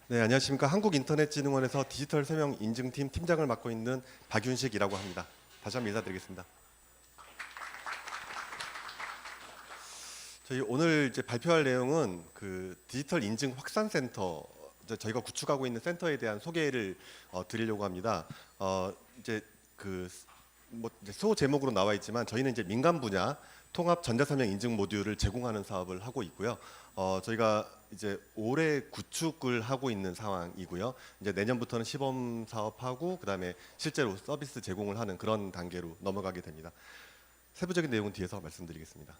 네, 안녕하십니까. 한국인터넷진흥원에서 디지털 서명 인증팀 팀장을 맡고 있는 박윤식이라고 합니다. 다시 한번 인사드리겠습니다. 저희 오늘 이제 발표할 내용은 그 디지털 인증 확산센터, 저희가 구축하고 있는 센터에 대한 소개를 드리려고 합니다. 이제 그 소 제목으로 나와 있지만 저희는 이제 민간 분야 통합 전자서명 인증 모듈을 제공하는 사업을 하고 있고요. 저희가 이제 올해 구축을 하고 있는 상황이고요. 이제 내년부터는 시범 사업하고 그다음에 실제로 서비스 제공을 하는 그런 단계로 넘어가게 됩니다. 세부적인 내용은 뒤에서 말씀드리겠습니다.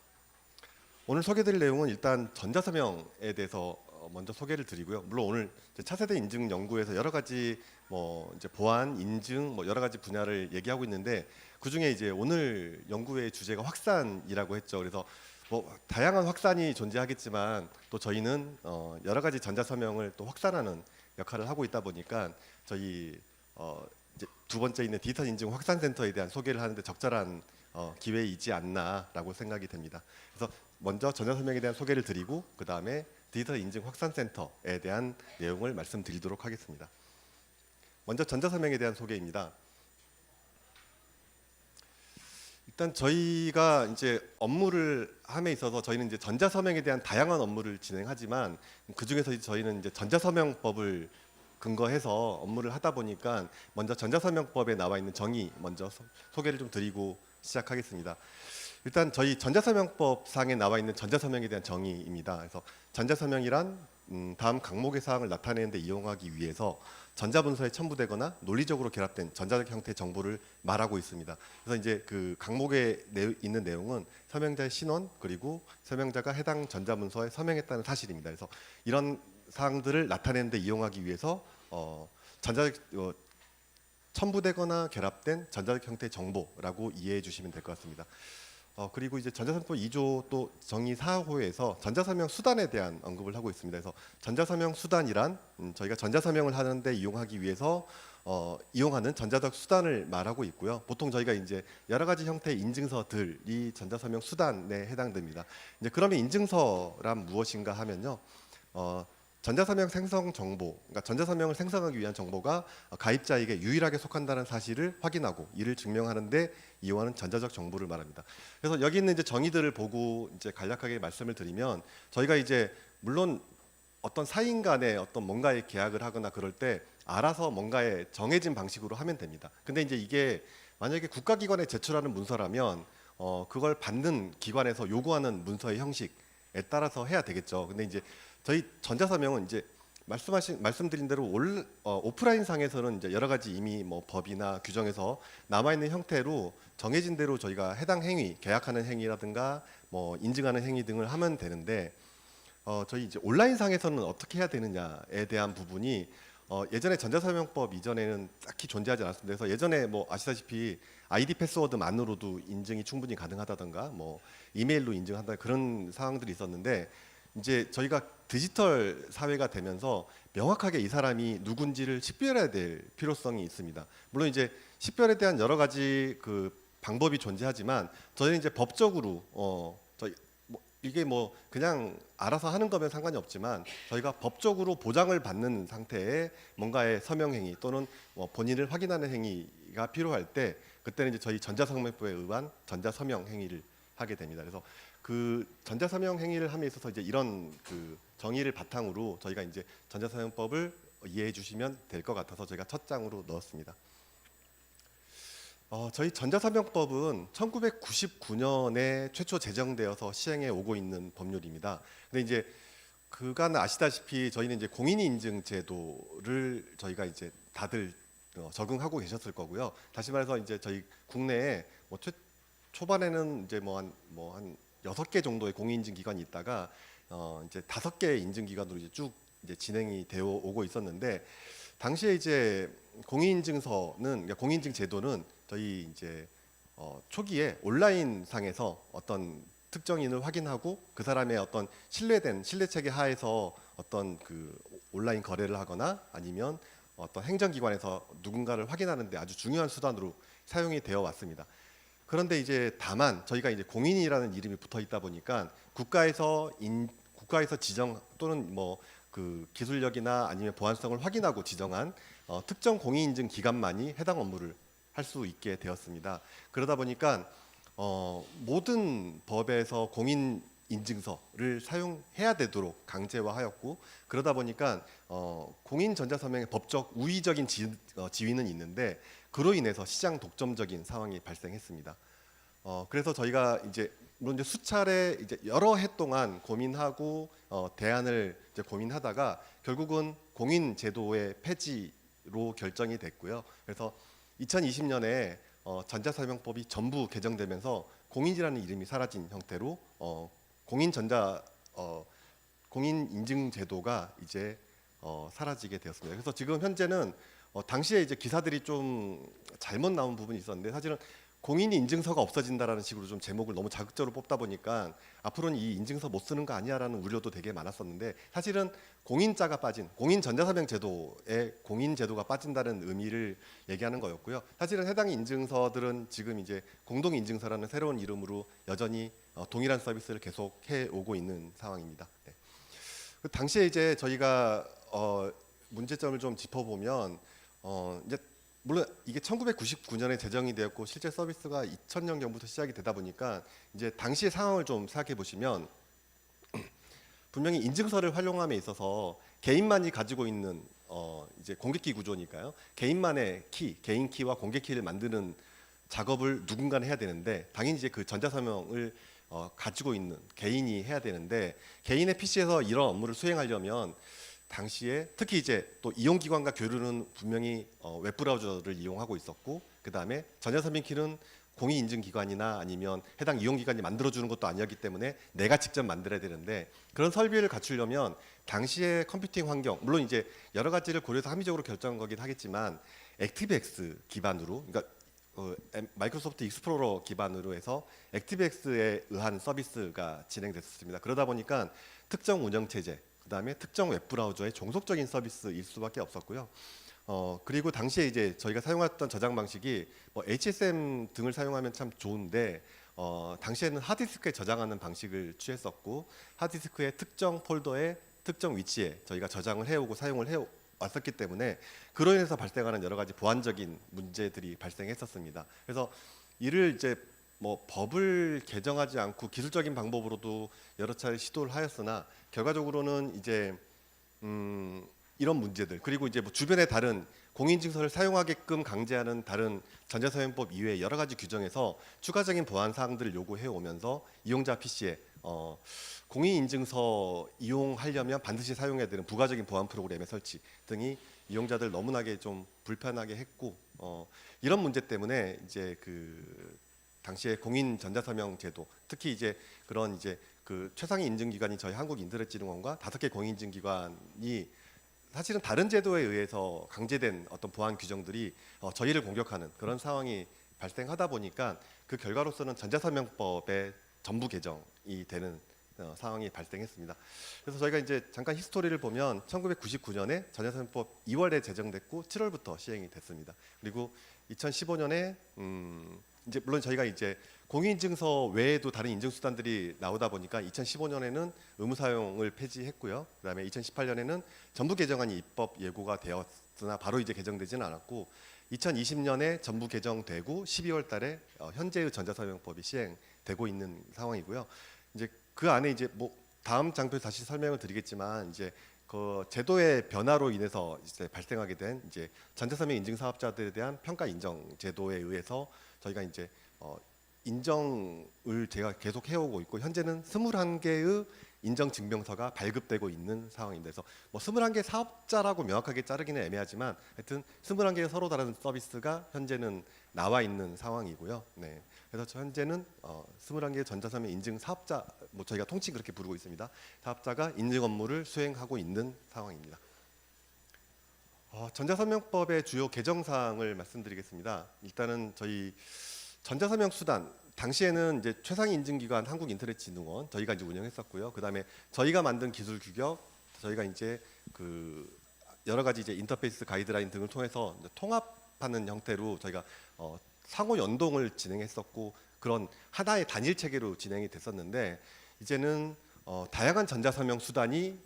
오늘 소개드릴 내용은 일단 전자서명에 대해서 먼저 소개를 드리고요. 물론 오늘 차세대 인증 연구에서 여러 가지 이제 보안, 인증 여러 가지 분야를 얘기하고 있는데 그 중에 이제 오늘 연구의 주제가 확산이라고 했죠. 그래서 다양한 확산이 존재하겠지만 또 저희는 여러 가지 전자서명을 또 확산하는 역할을 하고 있다 보니까 저희 이제 두 번째 있는 디지털 인증 확산센터에 대한 소개를 하는데 적절한 기회이지 않나라고 생각이 됩니다. 그래서 먼저 전자서명에 대한 소개를 드리고 그 다음에 디지털 인증 확산센터에 대한 내용을 말씀드리도록 하겠습니다. 먼저 전자서명에 대한 소개입니다. 일단 저희가 이제 업무를 함에 있어서 저희는 이제 전자서명에 대한 다양한 업무를 진행하지만 그 중에서 저희는 이제 전자서명법을 근거해서 업무를 하다 보니까 먼저 전자서명법에 나와 있는 정의 먼저 소개를 좀 드리고 시작하겠습니다. 일단 저희 전자서명법상에 나와 있는 전자서명에 대한 정의입니다. 그래서 전자서명이란 다음 각목의 사항을 나타내는 데 이용하기 위해서 전자문서에 첨부되거나 논리적으로 결합된 전자적 형태의 정보를 말하고 있습니다. 그래서 이제 그 각목에 있는 내용은 서명자의 신원 그리고 서명자가 해당 전자문서에 서명했다는 사실입니다. 그래서 이런 사항들을 나타내는 데 이용하기 위해서 전자적 첨부되거나 결합된 전자적 형태의 정보라고 이해해 주시면 될 것 같습니다. 그리고 이제 전자서명법 2조 또 정의 4호에서 전자서명 수단에 대한 언급을 하고 있습니다. 그래서 전자서명 수단이란 저희가 전자서명을 하는데 이용하기 위해서 이용하는 전자적 수단을 말하고 있고요. 보통 저희가 이제 여러 가지 형태의 인증서들이 전자서명 수단에 해당됩니다. 이제 그러면 인증서란 무엇인가 하면요. 전자서명 생성 정보, 그러니까 전자서명을 생성하기 위한 정보가 가입자에게 유일하게 속한다는 사실을 확인하고 이를 증명하는 데 이용하는 전자적 정보를 말합니다. 그래서 여기 있는 이제 정의들을 보고 이제 간략하게 말씀을 드리면 저희가 이제 물론 어떤 사인 간에 어떤 뭔가에 계약을 하거나 그럴 때 알아서 뭔가에 정해진 방식으로 하면 됩니다. 근데 이제 이게 만약에 국가기관에 제출하는 문서라면 그걸 받는 기관에서 요구하는 문서의 형식에 따라서 해야 되겠죠. 근데 이제 저희 전자서명은 이제 말씀드린 대로 오프라인 상에서는 이제 여러 가지 이미 법이나 규정에서 남아 있는 형태로 정해진 대로 저희가 해당 행위, 계약하는 행위라든가 인증하는 행위 등을 하면 되는데 저희 이제 온라인 상에서는 어떻게 해야 되느냐에 대한 부분이 예전에 전자서명법 이전에는 딱히 존재하지 않았습니다. 그래서 예전에 아시다시피 아이디 패스워드만으로도 인증이 충분히 가능하다던가 이메일로 인증한다 그런 상황들이 있었는데 이제 저희가 디지털 사회가 되면서 명확하게 이 사람이 누군지를 식별해야 될 필요성이 있습니다. 물론 이제 식별에 대한 여러 가지 그 방법이 존재하지만 저희는 이제 법적으로 이게 그냥 알아서 하는 거면 상관이 없지만 저희가 법적으로 보장을 받는 상태의 뭔가의 서명 행위 또는 본인을 확인하는 행위가 필요할 때 그때는 이제 저희 전자서명법에 의한 전자서명 행위를 하게 됩니다. 그래서 그 전자서명 행위를 함에 있어서 이제 이런 그 정의를 바탕으로 저희가 이제 전자서명법을 이해해 주시면 될 것 같아서 저희가 첫 장으로 넣었습니다. 저희 전자서명법은 1999년에 최초 제정되어서 시행해 오고 있는 법률입니다. 근데 이제 그간 아시다시피 저희는 이제 공인인증 제도를 저희가 이제 다들 적응하고 계셨을 거고요. 다시 말해서 이제 저희 국내에 초반에는 이제 한 6개 정도의 공인인증 기관이 있다가 이제 5개의 인증 기관으로 쭉 이제 진행이 되어 오고 있었는데 당시에 이제 공인인증서는 그러니까 공인인증 제도는 저희 이제 초기에 온라인 상에서 어떤 특정인을 확인하고 그 사람의 어떤 신뢰된 신뢰 체계 하에서 어떤 그 온라인 거래를 하거나 아니면 어떤 행정기관에서 누군가를 확인하는데 아주 중요한 수단으로 사용이 되어 왔습니다. 그런데 이제 다만 저희가 이제 공인이라는 이름이 붙어 있다 보니까 국가에서 지정 또는 그 기술력이나 아니면 보안성을 확인하고 지정한 특정 공인인증 기관만이 해당 업무를 할 수 있게 되었습니다. 그러다 보니까 모든 법에서 공인 인증서를 사용해야 되도록 강제화하였고, 그러다 보니까 공인 전자서명의 법적 우위적인 지위는 있는데 그로 인해서 시장 독점적인 상황이 발생했습니다. 그래서 저희가 이제 물론 이제 수차례 이제 여러 해 동안 고민하고 대안을 이제 고민하다가 결국은 공인 제도의 폐지로 결정이 됐고요. 그래서 2020년에 전자서명법이 전부 개정되면서 공인이라는 이름이 사라진 형태로 공인 인증 제도가 이제 사라지게 되었습니다. 그래서 지금 현재는 당시에 이제 기사들이 좀 잘못 나온 부분이 있었는데, 사실은 공인 인증서가 없어진다라는 식으로 좀 제목을 너무 자극적으로 뽑다 보니까 앞으로는 이 인증서 못 쓰는 거 아니야라는 우려도 되게 많았었는데, 사실은 공인자가 빠진 공인 전자서명 제도에 공인 제도가 빠진다는 의미를 얘기하는 거였고요. 사실은 해당 인증서들은 지금 이제 공동 인증서라는 새로운 이름으로 여전히 동일한 서비스를 계속 해 오고 있는 상황입니다. 네. 그 당시에 이제 저희가 문제점을 좀 짚어보면 이제 물론 이게 1999년에 제정이 되었고 실제 서비스가 2000년경부터 시작이 되다 보니까 이제 당시의 상황을 좀 생각해 보시면 분명히 인증서를 활용함에 있어서 개인만이 가지고 있는 이제 공개키 구조니까요. 개인만의 키, 개인 키와 공개 키를 만드는 작업을 누군가는 해야 되는데, 당연히 이제 그 전자서명을 가지고 있는 개인이 해야 되는데, 개인의 PC에서 이런 업무를 수행하려면 당시에 특히 이제 또 이용기관과 교류는 분명히 웹브라우저를 이용하고 있었고, 그 다음에 전자서명키는 공인인증기관이나 아니면 해당 이용기관이 만들어주는 것도 아니었기 때문에 내가 직접 만들어야 되는데, 그런 설비를 갖추려면 당시의 컴퓨팅 환경, 물론 이제 여러 가지를 고려해서 합리적으로 결정한 거긴 하겠지만 액티브엑스 기반으로, 그러니까 마이크로소프트 익스플로러 기반으로 해서 액티브엑스에 의한 서비스가 진행됐습니다. 그러다 보니까 특정 운영체제, 그 다음에 특정 웹브라우저의 종속적인 서비스일 수밖에 없었고요. 그리고 당시에 이제 저희가 사용했던 저장 방식이 HSM 등을 사용하면 참 좋은데, 당시에는 하드디스크에 저장하는 방식을 취했었고, 하드디스크의 특정 폴더에 특정 위치에 저희가 저장을 해오고 사용을 해왔었기 때문에 그로 인해서 발생하는 여러 가지 보안적인 문제들이 발생했었습니다. 그래서 이를 이제 법을 개정하지 않고 기술적인 방법으로도 여러 차례 시도를 하였으나 결과적으로는 이제 이런 문제들, 그리고 이제 주변의 다른 공인증서를 사용하게끔 강제하는 다른 전자서명법 이외의 여러 가지 규정에서 추가적인 보안 사항들을 요구해 오면서 이용자 PC에 공인인증서 이용하려면 반드시 사용해야 되는 부가적인 보안 프로그램의 설치 등이 이용자들 너무나게 좀 불편하게 했고, 이런 문제 때문에 이제 그 당시에 공인 전자서명 제도, 특히 이제 그런 이제 그 최상위 인증기관이 저희 한국인터넷진흥원과 5개 공인인증기관이 사실은 다른 제도에 의해서 강제된 어떤 보안 규정들이 저희를 공격하는 그런 상황이 발생하다 보니까 그 결과로서는 전자서명법의 전부 개정이 되는 상황이 발생했습니다. 그래서 저희가 이제 잠깐 히스토리를 보면 1999년에 전자서명법 2월에 제정됐고 7월부터 시행이 됐습니다. 그리고 2015년에 이제 물론 저희가 이제 공인인증서 외에도 다른 인증수단들이 나오다 보니까 2015년에는 의무 사용을 폐지했고요. 그다음에 2018년에는 전부 개정안이 입법 예고가 되었으나 바로 이제 개정되지는 않았고, 2020년에 전부 개정되고 12월 달에 현재의 전자서명법이 시행되고 있는 상황이고요. 이제 그 안에 이제 다음 장표에 다시 설명을 드리겠지만, 이제 그 제도의 변화로 인해서 이제 발생하게 된 이제 전자서명 인증 사업자들에 대한 평가 인정 제도에 의해서 저희가 이제 인정을 제가 계속 해오고 있고, 현재는 21개의 인정 증명서가 발급되고 있는 상황입니다. 그래서 21개 사업자라고 명확하게 자르기는 애매하지만 하여튼 21개의 서로 다른 서비스가 현재는 나와 있는 상황이고요. 네. 그래서 현재는 21개의 전자서명 인증 사업자, 저희가 통칭 그렇게 부르고 있습니다. 사업자가 인증 업무를 수행하고 있는 상황입니다. 전자서명법의 주요 개정 사항을 말씀드리겠습니다. 일단은 저희 전자서명 수단, 당시에는 이제 최상위 인증기관 한국인터넷진흥원 저희가 이제 운영했었고요. 그다음에 저희가 만든 기술 규격, 저희가 이제 그 여러 가지 이제 인터페이스 가이드라인 등을 통해서 이제 통합하는 형태로 저희가 상호 연동을 진행했었고, 그런 하나의 단일 체계로 진행이 됐었는데, 이제는 다양한 전자서명 수단이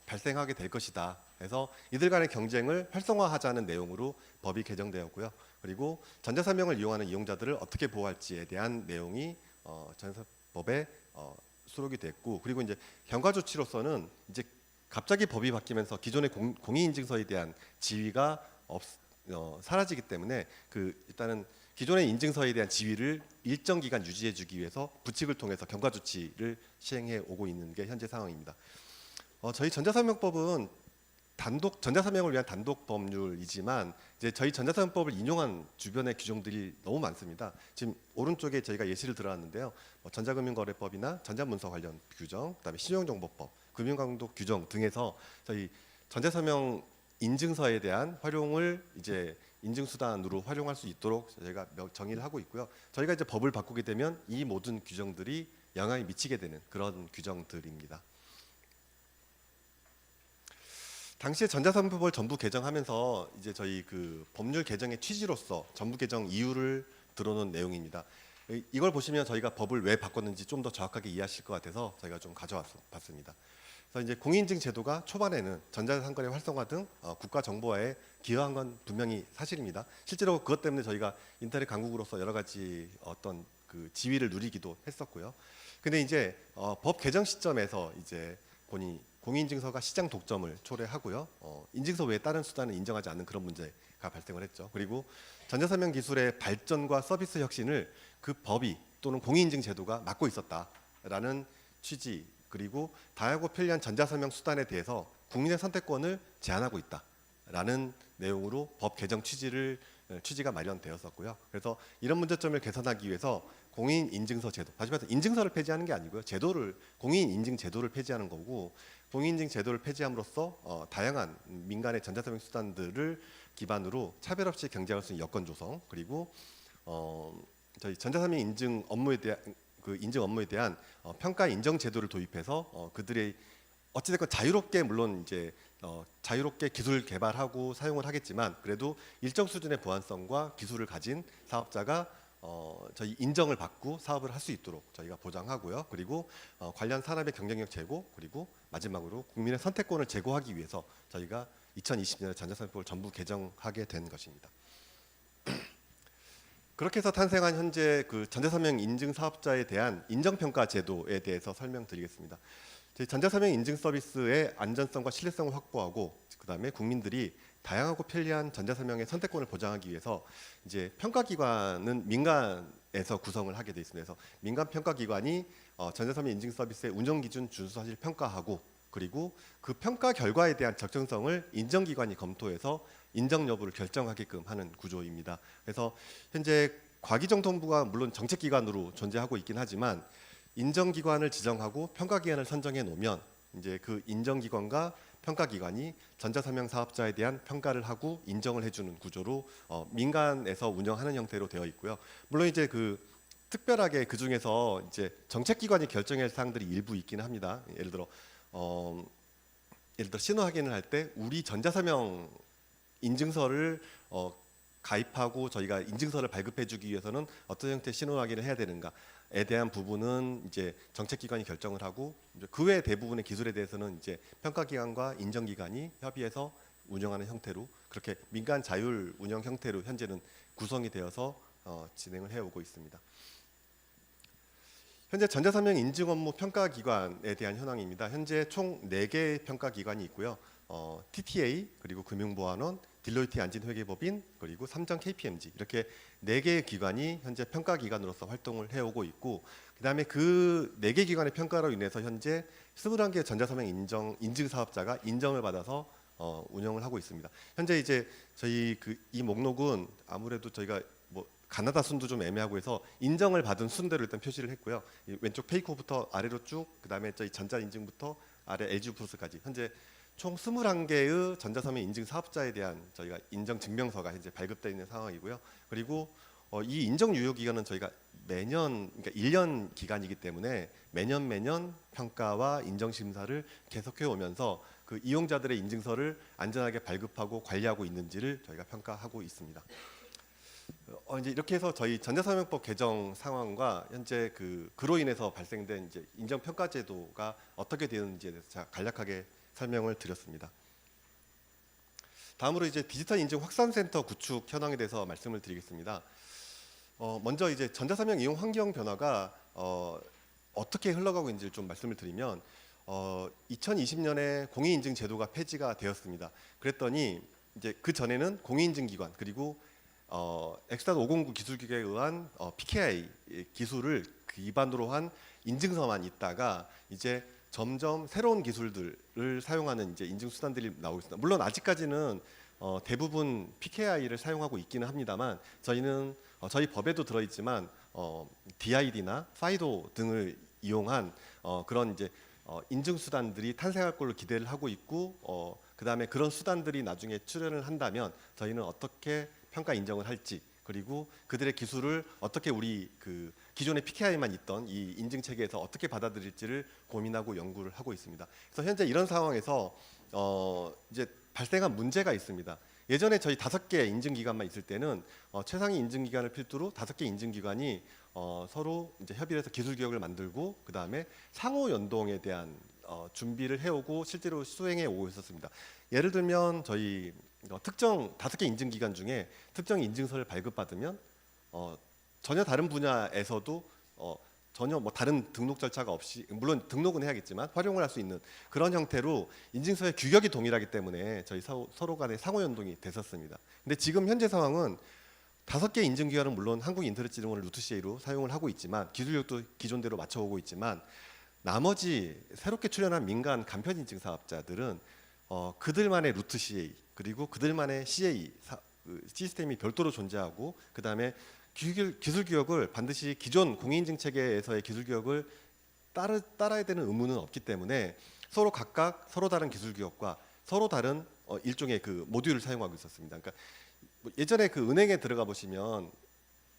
발생하게 될 것이다. 그래서 이들 간의 경쟁을 활성화하자는 내용으로 법이 개정되었고요. 그리고 전자서명을 이용하는 이용자들을 어떻게 보호할지에 대한 내용이 전자법에 수록이 됐고, 그리고 이제 경과 조치로서는 이제 갑자기 법이 바뀌면서 기존의 공인인증서에 대한 지위가 사라지기 때문에 일단은 기존의 인증서에 대한 지위를 일정 기간 유지해주기 위해서 부칙을 통해서 경과 조치를 시행해 오고 있는 게 현재 상황입니다. 저희 전자서명법은 전자서명을 위한 단독 법률이지만 이제 저희 전자서명법을 인용한 주변의 규정들이 너무 많습니다. 지금 오른쪽에 저희가 예시를 들어놨는데요. 전자금융거래법이나 전자문서 관련 규정, 그다음에 신용정보법, 금융감독 규정 등에서 저희 전자서명 인증서에 대한 활용을 이제 인증수단으로 활용할 수 있도록 저희가 정의를 하고 있고요. 저희가 이제 법을 바꾸게 되면 이 모든 규정들이 영향이 미치게 되는 그런 규정들입니다. 당시에 전자서명법을 전부 개정하면서 이제 저희 법률 개정의 취지로서 전부 개정 이유를 들어놓은 내용입니다. 이걸 보시면 저희가 법을 왜 바꿨는지 좀 더 정확하게 이해하실 것 같아서 저희가 좀 가져왔습니다. 그래서 이제 공인인증 제도가 초반에는 전자상거래 활성화 등 국가 정보화에 기여한 건 분명히 사실입니다. 실제로 그것 때문에 저희가 인터넷 강국으로서 여러 가지 어떤 지위를 누리기도 했었고요. 근데 이제 법 개정 시점에서 이제 보니 공인인증서가 시장 독점을 초래하고요. 인증서 외에 다른 수단을 인정하지 않는 그런 문제가 발생을 했죠. 그리고 전자서명 기술의 발전과 서비스 혁신을 그 법이 또는 공인인증 제도가 막고 있었다라는 취지, 그리고 다양하고 편리한 전자서명 수단에 대해서 국민의 선택권을 제한하고 있다라는 내용으로 법 개정 취지가 마련되었었고요. 그래서 이런 문제점을 개선하기 위해서 공인인증서 제도, 다시 말해서 인증서를 폐지하는 게 아니고요. 공인인증 제도를 폐지하는 거고, 공인인증 제도를 폐지함으로써 다양한 민간의 전자서명 수단들을 기반으로 차별 없이 경쟁할 수 있는 여건 조성, 그리고 저희 전자서명 인증 업무에 대한 평가 인정 제도를 도입해서 그들의 어찌됐건 자유롭게 물론 이제 자유롭게 기술 개발하고 사용을 하겠지만 그래도 일정 수준의 보안성과 기술을 가진 사업자가 저희 인정을 받고 사업을 할 수 있도록 저희가 보장하고요. 그리고 관련 산업의 경쟁력 제고, 그리고 마지막으로 국민의 선택권을 제고하기 위해서 저희가 2020년에 전자서명법을 전부 개정하게 된 것입니다. 그렇게 해서 탄생한 현재 전자서명 인증 사업자에 대한 인정평가 제도에 대해서 설명드리겠습니다. 저희 전자서명 인증 서비스의 안전성과 신뢰성을 확보하고, 그다음에 국민들이 다양하고 편리한 전자서명의 선택권을 보장하기 위해서 이제 평가기관은 민간에서 구성을 하게 돼 있습니다. 그래서 민간 평가기관이 전자서명 인증 서비스의 운영 기준 준수 사실 평가하고, 그리고 그 평가 결과에 대한 적정성을 인정기관이 검토해서 인정 여부를 결정하게끔 하는 구조입니다. 그래서 현재 과기정통부가 물론 정책기관으로 존재하고 있긴 하지만 인정기관을 지정하고 평가기관을 선정해 놓으면 이제 그 인정기관과 평가기관이 전자서명 사업자에 대한 평가를 하고 인정을 해주는 구조로 민간에서 운영하는 형태로 되어 있고요. 물론 이제 특별하게 그 중에서 이제 정책기관이 결정할 사항들이 일부 있긴 합니다. 예를 들어 신원 확인을 할 때 우리 전자서명 인증서를 가입하고 저희가 인증서를 발급해주기 위해서는 어떤 형태의 신원 확인을 해야 되는가에 대한 부분은 이제 정책기관이 결정을 하고, 그 외 대부분의 기술에 대해서는 이제 평가기관과 인정기관이 협의해서 운영하는 형태로, 그렇게 민간 자율 운영 형태로 현재는 구성이 되어서 진행을 해오고 있습니다. 현재 전자서명 인증 업무 평가기관에 대한 현황입니다. 현재 총 4개의 평가기관이 있고요. TTA, 그리고 금융보안원, 딜로이트 안진회계법인, 그리고 삼정 KPMG, 이렇게 4개의 기관이 현재 평가기관으로서 활동을 해오고 있고, 그다음에 그 4개 기관의 평가로 인해서 현재 21개 전자서명 인증 사업자가 인정을 받아서 운영을 하고 있습니다. 현재 이제 저희 이 목록은 아무래도 저희가 가나다 순도 좀 애매하고 해서 인정을 받은 순대로 일단 표시를 했고요. 왼쪽 페이커부터 아래로 쭉, 그다음에 저희 전자인증부터 아래 LG프로스까지 현재 총 21개의 전자서명 인증 사업자에 대한 저희가 인정 증명서가 현재 발급되어 있는 상황이고요. 그리고 이 인정 유효 기간은 저희가 매년, 그러니까 1년 기간이기 때문에 매년 평가와 인정 심사를 계속해 오면서 그 이용자들의 인증서를 안전하게 발급하고 관리하고 있는지를 저희가 평가하고 있습니다. 이제 이렇게 해서 저희 전자서명법 개정 상황과 현재 그로 인해서 발생된 이제 인정평가제도가 어떻게 되는지에 대해서 제가 간략하게 설명을 드렸습니다. 다음으로 이제 디지털 인증 확산센터 구축 현황에 대해서 말씀을 드리겠습니다. 먼저 이제 전자서명 이용 환경 변화가 어떻게 흘러가고 있는지를 좀 말씀을 드리면 2020년에 공인인증 제도가 폐지가 되었습니다. 그랬더니 이제 그 전에는 공인인증기관 그리고 엑스탄 509 기술기계에 의한 PKI 기술을 기반으로 한 인증서만 있다가 이제 점점 새로운 기술들을 사용하는 이제 인증 수단들이 나오고 있습니다. 물론 아직까지는 대부분 PKI를 사용하고 있기는 합니다만 저희는 저희 법에도 들어있지만 DID나 파이도 등을 이용한 그런 이제 인증 수단들이 탄생할 걸로 기대를 하고 있고 그 다음에 그런 수단들이 나중에 출현을 한다면 저희는 어떻게 평가 인정을 할지 그리고 그들의 기술을 어떻게 우리 그 기존의 PKI만 있던 이 인증 체계에서 어떻게 받아들일지를 고민하고 연구를 하고 있습니다. 그래서 현재 이런 상황에서 이제 발생한 문제가 있습니다. 예전에 저희 5개 인증기관만 있을 때는 최상위 인증기관을 필두로 5개 인증기관이 서로 이제 협의를 해서 기술 규격을 만들고 그 다음에 상호 연동에 대한 준비를 해오고 실제로 수행해 오고 있었습니다. 예를 들면 저희 특정 5개 인증기관 중에 특정 인증서를 발급받으면 전혀 다른 분야에서도 전혀 뭐 다른 등록 절차가 없이 물론 등록은 해야겠지만 활용을 할 수 있는 그런 형태로 인증서의 규격이 동일하기 때문에 저희 서로 간의 상호 연동이 됐었습니다. 근데 지금 현재 상황은 5개 인증기관은 물론 한국인터넷지능원을 루트CA로 사용을 하고 있지만 기술력도 기존대로 맞춰오고 있지만 나머지 새롭게 출연한 민간 간편 인증 사업자들은 그들만의 루트CA 그리고 그들만의 CA 시스템이 별도로 존재하고 그 다음에 기술 규격을 반드시 기존 공인인증 체계에서의 기술 규격을 따라야 되는 의무는 없기 때문에 서로 각각 서로 다른 기술 규격과 서로 다른 일종의 그 모듈을 사용하고 있었습니다. 그러니까 예전에 그 은행에 들어가 보시면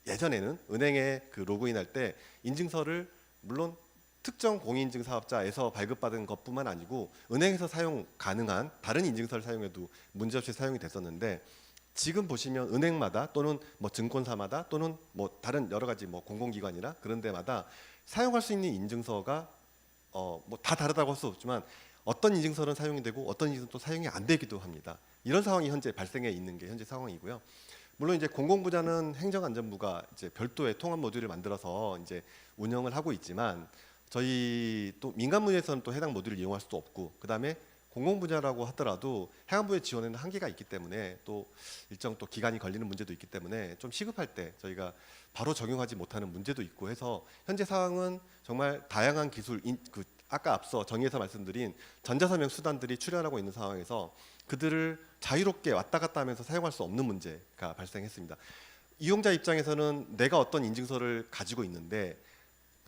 예전에는 은행에 그 로그인할 때 인증서를 물론 특정 공인인증 사업자에서 발급받은 것뿐만 아니고 은행에서 사용 가능한 다른 인증서를 사용해도 문제없이 사용이 됐었는데 지금 보시면 은행마다 또는 뭐 증권사마다 또는 뭐 다른 여러 가지 뭐 공공기관이나 그런 데마다 사용할 수 있는 인증서가 뭐 다 다르다고 할 수 없지만 어떤 인증서는 사용이 되고 어떤 인증서는 또 사용이 안 되기도 합니다. 이런 상황이 현재 발생해 있는 게 현재 상황이고요. 물론 이제 공공부자는 행정안전부가 이제 별도의 통합 모듈을 만들어서 이제 운영을 하고 있지만 저희 또 민간 분야에서는 또 해당 모듈을 이용할 수도 없고 그다음에 공공 분야라고 하더라도 행안부의 지원에는 한계가 있기 때문에 또 일정 또 기간이 걸리는 문제도 있기 때문에 좀 시급할 때 저희가 바로 적용하지 못하는 문제도 있고 해서 현재 상황은 정말 다양한 기술 아까 앞서 정의에서 말씀드린 전자서명 수단들이 출현하고 있는 상황에서 그들을 자유롭게 왔다 갔다 하면서 사용할 수 없는 문제가 발생했습니다. 이용자 입장에서는 내가 어떤 인증서를 가지고 있는데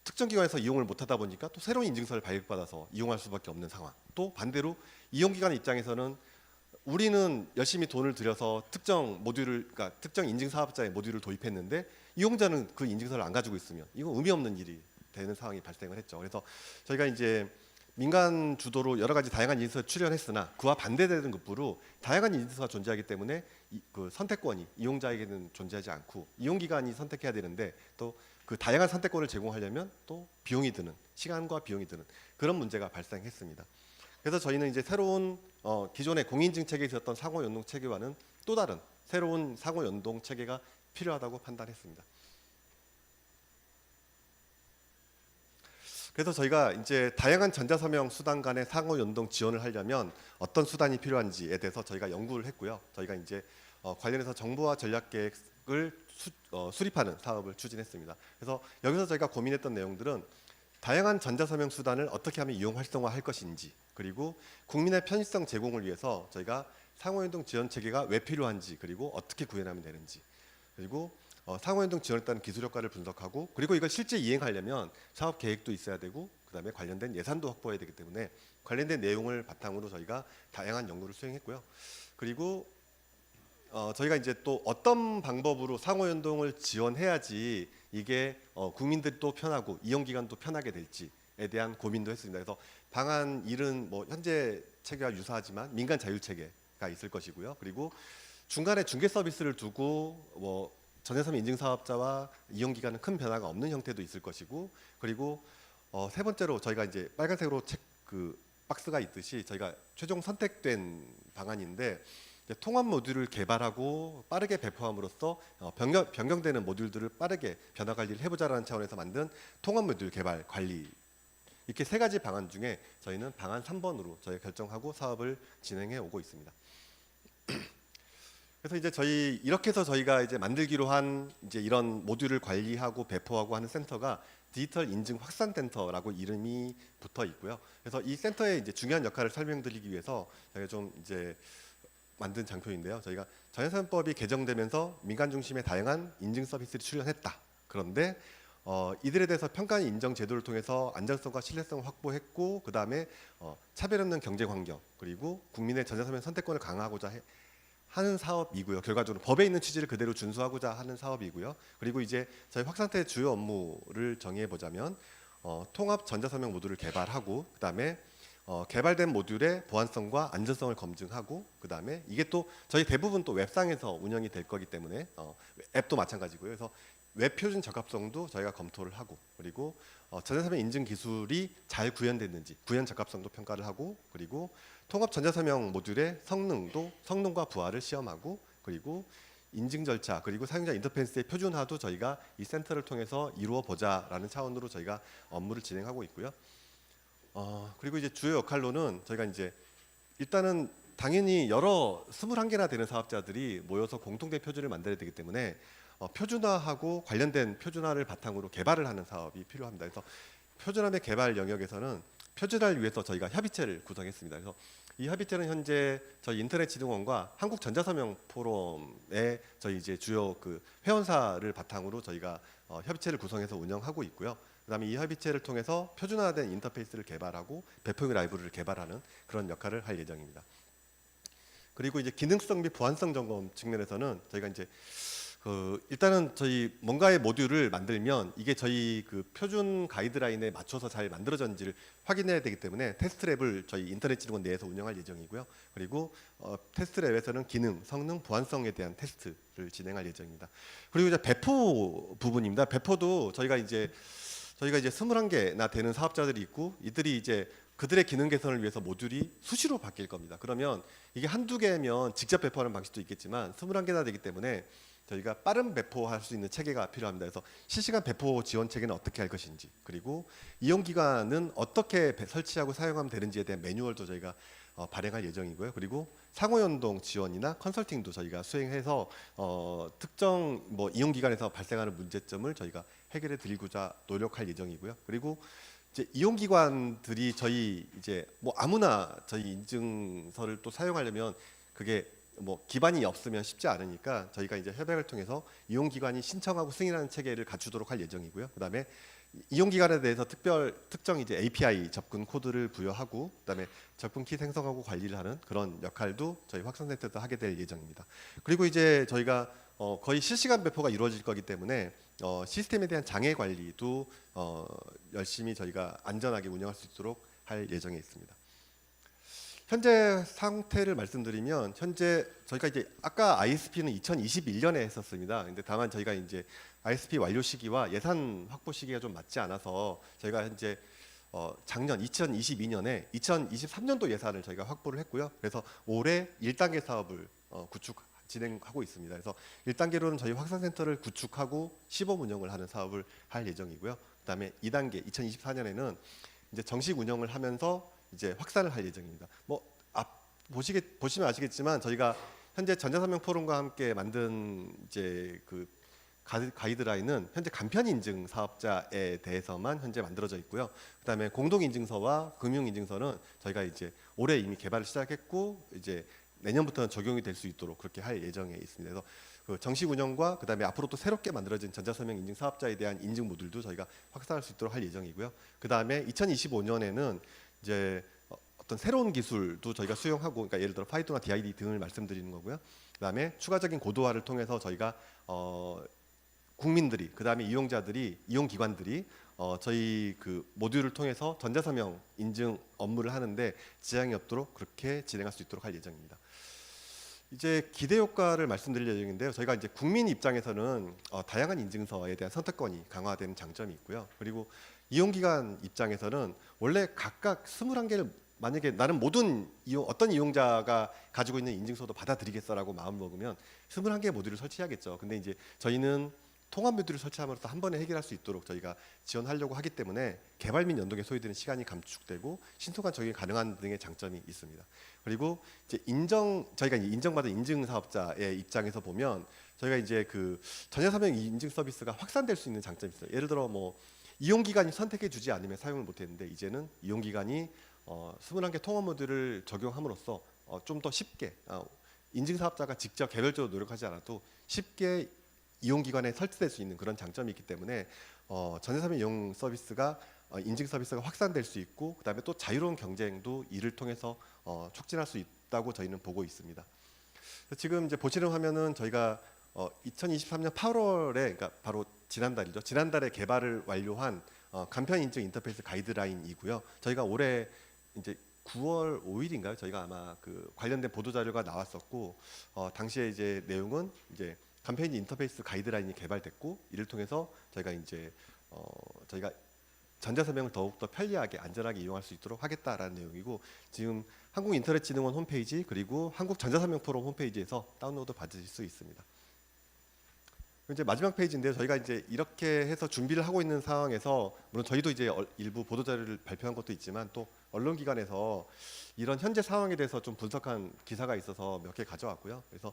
특정 기관에서 이용을 못하다 보니까 또 새로운 인증서를 발급받아서 이용할 수밖에 없는 상황. 또 반대로 이용기관 입장에서는 우리는 열심히 돈을 들여서 특정 모듈을 그러니까 특정 인증 사업자의 모듈을 도입했는데 이용자는 그 인증서를 안 가지고 있으면 이건 의미 없는 일이 되는 상황이 발생을 했죠. 그래서 저희가 이제 민간 주도로 여러 가지 다양한 인증서를 출연했으나 그와 반대되는 급부로 다양한 인증서가 존재하기 때문에 그 선택권이 이용자에게는 존재하지 않고 이용기관이 선택해야 되는데 또 그 다양한 선택권을 제공하려면 또 비용이 드는 시간과 비용이 드는 그런 문제가 발생했습니다. 그래서 저희는 이제 새로운 기존의 공인인증 체계에 있었던 상호 연동 체계와는 또 다른 새로운 상호 연동 체계가 필요하다고 판단했습니다. 그래서 저희가 이제 다양한 전자서명 수단 간의 상호 연동 지원을 하려면 어떤 수단이 필요한지에 대해서 저희가 연구를 했고요. 저희가 이제 관련해서 정보화 전략 계획을 수립하는 사업을 추진했습니다. 그래서 여기서 저희가 고민했던 내용들은 다양한 전자서명 수단을 어떻게 하면 이용 활성화할 것인지 그리고 국민의 편의성 제공을 위해서 저희가 상호연동 지원 체계가 왜 필요한지 그리고 어떻게 구현하면 되는지 그리고 상호연동 지원에 따른 기술 효과를 분석하고 그리고 이걸 실제 이행하려면 사업 계획도 있어야 되고 그다음에 관련된 예산도 확보해야 되기 때문에 관련된 내용을 바탕으로 저희가 다양한 연구를 수행했고요. 그리고 저희가 이제 또 어떤 방법으로 상호연동을 지원해야지 이게 국민들도 편하고 이용기관도 편하게 될지에 대한 고민도 했습니다. 그래서 방안 1은 뭐 현재 체계와 유사하지만 민간 자율 체계가 있을 것이고요. 그리고 중간에 중개 서비스를 두고 뭐 전자서명 인증 사업자와 이용 기간은 큰 변화가 없는 형태도 있을 것이고, 그리고 세 번째로 저희가 이제 빨간색으로 그 박스가 있듯이 저희가 최종 선택된 방안인데, 이제 통합 모듈을 개발하고 빠르게 배포함으로써 변경되는 모듈들을 빠르게 변화 관리를 해보자라는 차원에서 만든 통합 모듈 개발 관리, 이렇게 세 가지 방안 중에 저희는 방안 3번으로 저희 결정하고 사업을 진행해 오고 있습니다. 그래서 이제 이렇게 해서 저희가 이제 만들기로 한 이제 이런 모듈을 관리하고 배포하고 하는 센터가 디지털 인증 확산 센터라고 이름이 붙어 있고요. 그래서 이 센터의 이제 중요한 역할을 설명드리기 위해서 저희가 좀 이제 만든 장표인데요. 저희가 전자서명법이 개정되면서 민간 중심의 다양한 인증 서비스를 출연했다. 그런데 이들에 대해서 평가 인정 제도를 통해서 안전성과 신뢰성을 확보했고, 그 다음에 차별 없는 경쟁 환경, 그리고 국민의 전자서명 선택권을 강화하고자 하는 사업이고요. 결과적으로 법에 있는 취지를 그대로 준수하고자 하는 사업이고요. 그리고 이제 저희 확산태의 주요 업무를 정의해 보자면 통합 전자서명 모듈을 개발하고, 그 다음에 개발된 모듈의 보안성과 안전성을 검증하고, 그 다음에 이게 또 저희 대부분 또 웹상에서 운영이 될 거기 때문에 앱도 마찬가지고요. 그래서 웹 표준 적합성도 저희가 검토를 하고, 그리고 전자서명 인증 기술이 잘 구현됐는지 구현 적합성도 평가를 하고, 그리고 통합 전자서명 모듈의 성능과 부하를 시험하고, 그리고 인증 절차, 그리고 사용자 인터페이스의 표준화도 저희가 이 센터를 통해서 이루어 보자라는 차원으로 저희가 업무를 진행하고 있고요. 그리고 이제 주요 역할로는 저희가 이제 일단은 당연히 여러 21개나 되는 사업자들이 모여서 공통된 표준을 만들어야 되기 때문에 표준화하고 관련된 표준화를 바탕으로 개발을 하는 사업이 필요합니다. 그래서 표준화의 개발 영역에서는 표준화를 위해서 저희가 협의체를 구성했습니다. 그래서 이 협의체는 현재 저희 인터넷진흥원과 한국전자서명 포럼의 저희 이제 주요 그 회원사를 바탕으로 저희가 협의체를 구성해서 운영하고 있고요. 그다음에 이 협의체를 통해서 표준화된 인터페이스를 개발하고 배포용 라이브러리를 개발하는 그런 역할을 할 예정입니다. 그리고 이제 기능성 및 보안성 점검 측면에서는 저희가 이제 일단은 저희 뭔가의 모듈을 만들면 이게 저희 그 표준 가이드라인에 맞춰서 잘 만들어졌는지를 확인해야 되기 때문에 테스트랩을 저희 인터넷진흥원 내에서 운영할 예정이고요. 그리고 테스트랩에서는 기능, 성능, 보안성에 대한 테스트를 진행할 예정입니다. 그리고 이제 배포 부분입니다. 배포도 저희가 이제 21개나 되는 사업자들이 있고, 이들이 이제 그들의 기능 개선을 위해서 모듈이 수시로 바뀔 겁니다. 그러면 이게 한두 개면 직접 배포하는 방식도 있겠지만 21개나 되기 때문에 저희가 빠른 배포할 수 있는 체계가 필요합니다. 그래서 실시간 배포 지원 체계는 어떻게 할 것인지, 그리고 이용 기관은 어떻게 설치하고 사용하면 되는지에 대한 매뉴얼도 저희가 발행할 예정이고요. 그리고 상호 연동 지원이나 컨설팅도 저희가 수행해서 특정 이용 기관에서 발생하는 문제점을 저희가 해결해 드리고자 노력할 예정이고요. 그리고 이제 이용 기관들이 저희 이제 아무나 저희 인증서를 또 사용하려면 그게 기반이 없으면 쉽지 않으니까 저희가 이제 협약을 통해서 이용 기관이 신청하고 승인하는 체계를 갖추도록 할 예정이고요. 그다음에 이용 기관에 대해서 특정 이제 API 접근 코드를 부여하고, 그다음에 접근 키 생성하고 관리를 하는 그런 역할도 저희 확산센터에서 하게 될 예정입니다. 그리고 이제 저희가 거의 실시간 배포가 이루어질 거기 때문에 시스템에 대한 장애 관리도 열심히 저희가 안전하게 운영할 수 있도록 할 예정에 있습니다. 현재 상태를 말씀드리면, 현재 저희가 이제 아까 ISP는 2021년에 했었습니다. 근데 다만 저희가 이제 ISP 완료 시기와 예산 확보 시기가 좀 맞지 않아서 저희가 현재 작년 2022년에 2023년도 예산을 저희가 확보를 했고요. 그래서 올해 1단계 사업을 진행하고 있습니다. 그래서 1단계로는 저희 확산센터를 구축하고 시범 운영을 하는 사업을 할 예정이고요. 그다음에 2단계 2024년에는 이제 정식 운영을 하면서 이제 확산을 할 예정입니다. 보시면 아시겠지만 저희가 현재 전자서명 포럼과 함께 만든 이제 그 가이드라인은 현재 간편 인증 사업자에 대해서만 현재 만들어져 있고요. 그다음에 공동 인증서와 금융 인증서는 저희가 이제 올해 이미 개발을 시작했고, 이제 내년부터는 적용이 될 수 있도록 그렇게 할 예정에 있습니다. 그래서 그 정식 운영과 그다음에 앞으로 또 새롭게 만들어진 전자서명 인증 사업자에 대한 인증 모듈도 저희가 확산할 수 있도록 할 예정이고요. 그다음에 2025년에는 이제 어떤 새로운 기술도 저희가 수용하고, 그러니까 예를 들어 파이도나 DID 등을 말씀드리는 거고요. 그다음에 추가적인 고도화를 통해서 저희가 국민들이, 그다음에 이용 기관들이 저희 그 모듈을 통해서 전자서명 인증 업무를 하는데 지장이 없도록 그렇게 진행할 수 있도록 할 예정입니다. 이제 기대 효과를 말씀드릴 예정인데요. 저희가 이제 국민 입장에서는 다양한 인증서에 대한 선택권이 강화되는 장점이 있고요. 그리고 이용기관 입장에서는 원래 각각 21개를 만약에 나는 모든 어떤 이용자가 가지고 있는 인증서도 받아들이겠어라고 마음 먹으면 21개 모듈을 설치해야겠죠. 근데 이제 저희는 통합 모듈을 설치함으로써 한 번에 해결할 수 있도록 저희가 지원하려고 하기 때문에 개발 및 연동에 소요되는 시간이 감축되고 신속한 적용이 가능한 등의 장점이 있습니다. 그리고 이제 저희가 인정받은 인증 사업자의 입장에서 보면 저희가 이제 그 전자서명 인증 서비스가 확산될 수 있는 장점이 있어요. 예를 들어 뭐 이용기관이 선택해주지 않으면 사용을 못했는데 이제는 이용기관이 21개 통합 모듈을 적용함으로써 좀 더 쉽게 인증 사업자가 직접 개별적으로 노력하지 않아도 쉽게 이용기관에 설치될 수 있는 그런 장점이 있기 때문에 전자서명 이용 서비스가 인증 서비스가 확산될 수 있고 그다음에 또 자유로운 경쟁도 이를 통해서 촉진할 수 있다고 저희는 보고 있습니다. 지금 이제 보시는 화면은 저희가 2023년 8월에 그러니까 바로 지난달이죠. 지난달에 개발을 완료한 간편 인증 인터페이스 가이드라인이고요. 저희가 올해 이제 9월 5일인가요? 저희가 아마 그 관련된 보도 자료가 나왔었고 당시에 이제 내용은 이제 간편 인터페이스 가이드라인이 개발됐고 이를 통해서 저희가 이제 저희가 전자서명을 더욱더 편리하게 안전하게 이용할 수 있도록 하겠다라는 내용이고 지금 한국인터넷진흥원 홈페이지 그리고 한국전자서명포럼 홈페이지에서 다운로드 받으실 수 있습니다. 이제 마지막 페이지인데요. 저희가 이제 이렇게 해서 준비를 하고 있는 상황에서 물론 저희도 이제 일부 보도 자료를 발표한 것도 있지만 또 언론기관에서 이런 현재 상황에 대해서 좀 분석한 기사가 있어서 몇 개 가져왔고요. 그래서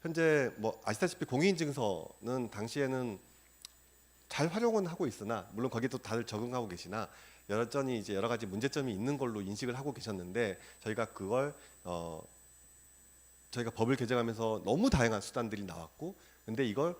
현재 뭐 아시다시피 공인인증서는 당시에는 잘 활용은 하고 있으나 물론 거기도 다들 적응하고 계시나 여전히 이제 여러 가지 문제점이 있는 걸로 인식을 하고 계셨는데 저희가 그걸 저희가 법을 개정하면서 너무 다양한 수단들이 나왔고 근데 이걸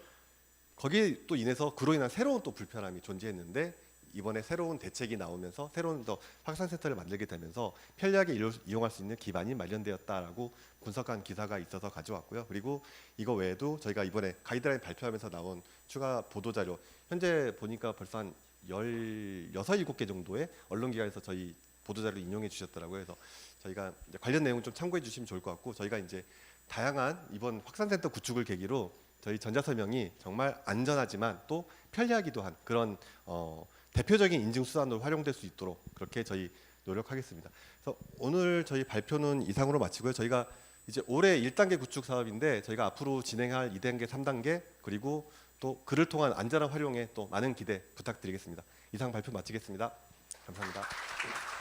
거기에 또 인해서 그로 인한 새로운 또 불편함이 존재했는데 이번에 새로운 대책이 나오면서 새로운 더 확산센터를 만들게 되면서 편리하게 이용할 수 있는 기반이 마련되었다라고 분석한 기사가 있어서 가져왔고요. 그리고 이거 외에도 저희가 이번에 가이드라인 발표하면서 나온 추가 보도자료 현재 보니까 벌써 한 16, 7개 정도의 언론기관에서 저희 보도자료를 인용해 주셨더라고요. 그래서 저희가 이제 관련 내용 좀 참고해 주시면 좋을 것 같고 저희가 이제 다양한 이번 확산센터 구축을 계기로 저희 전자서명이 정말 안전하지만 또 편리하기도 한 그런 대표적인 인증 수단으로 활용될 수 있도록 그렇게 저희 노력하겠습니다. 그래서 오늘 저희 발표는 이상으로 마치고요. 저희가 이제 올해 1단계 구축 사업인데 저희가 앞으로 진행할 2단계, 3단계 그리고 또 그를 통한 안전한 활용에 또 많은 기대 부탁드리겠습니다. 이상 발표 마치겠습니다. 감사합니다.